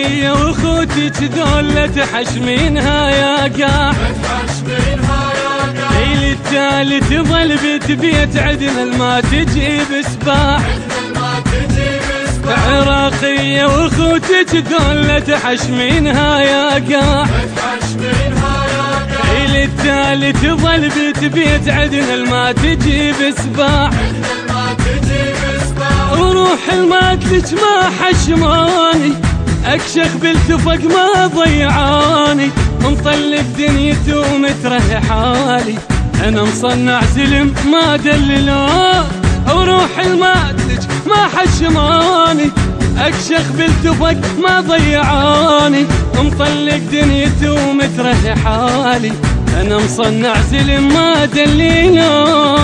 عراقية واخوتك ذولا تحشمينها يا قاع، ليل التالي تظل بيت عدنا ما تجيب سباح. عراقية واخوتك ذولا تحشمينها يا قاع، ليل التالي تظل بيت عدنا ما تجيب سباح. وروح الماتلج ما حشماني، اكشخ بالتفق ما ضيعاني، مطلق دنيتي ومتره حالي، انا مصنع زلم ما دللان. وروح الماتلج ما حشماني، اكشخ بالتفق ما ضيعاني، مطلق دنيتي ومتره حالي، انا مصنع زلم ما دللاني.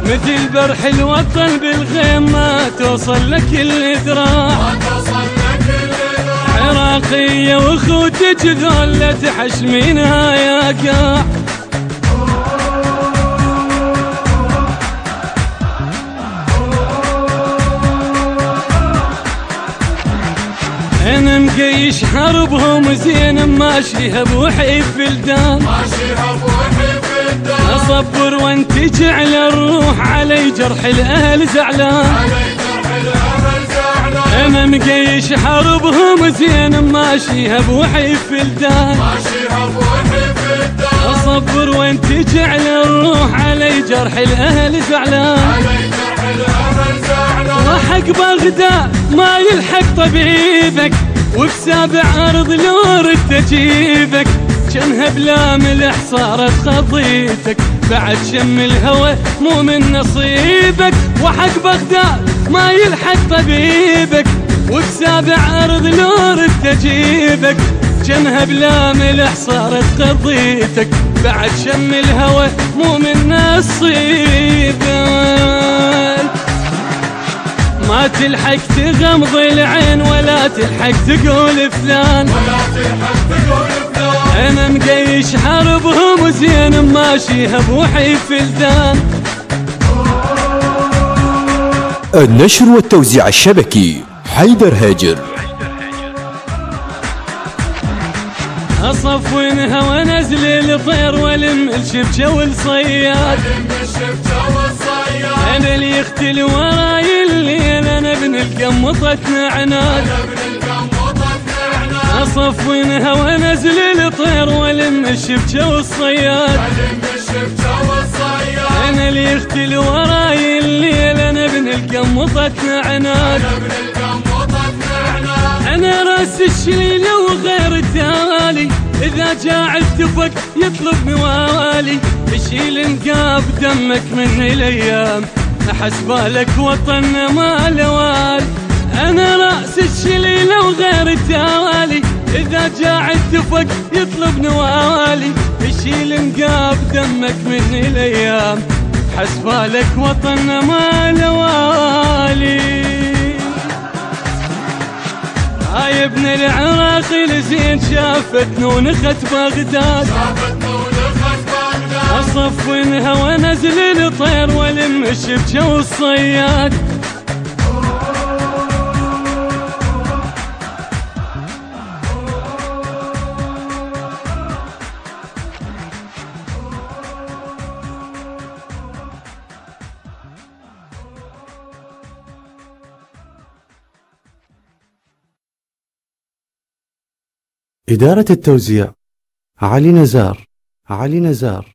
مثل برح الوطن بالغيم ما توصل لك الذراع، عراقية واخوتك ذولا تحشمينها يا قاع. انا مقيش حربهم زين ماشيها بوحي بلدان، اصبر وانتج على الروح علي جرح الاهل زعلان. انا مقيش حربهم زين ماشيها بوحي بلدان، اصبر وانتج على الروح علي جرح الاهل زعلان. وحق بغداد ما يلحق طبيبك، وبسابع ارض لو ردت اجيبك، جنها بلا ملح صارت خضيتك، بعد شم الهوى مو من نصيبك. وحق بغداد ما يلحق طبيبك، وبسابع ارض لو ردت اجيبك، جنها بلا ملح صارت خضيتك، بعد شم الهوى مو من نصيبك. ما تلحق تغمض العين ولا تلحق تقول فلان، انا مقيش حربهم زين ماشيها بوحي فلدان. النشر والتوزيع الشبكي حيدر هاجر. اصفونها وانزل الطير والم الشبكه والصياد، انا اللي يختل وراي الليل، انا ابن القمطة عناد. اصفونها وانزل الطير والم الشبكه والصياد، انا اللي يختل وراي الليل، انا ابن القمطة عناد. انا راس الشليل وغير تالي، اذا جاع التفق يطلب موالي، يشيل نقاب دمك من الايام، احسبالك وطننا ما لوال. انا راس الشليل وغير تالي، اذا جاع التفق يطلب نوالي، يشيل نقاب دمك من الايام، حسبالك وطننا ما لوالي. هاي ابن العراق الزين شافت نونخة بغداد، اصفنها وانزل الطير والم الشبكه والصياد. إدارة التوزيع علي نزار.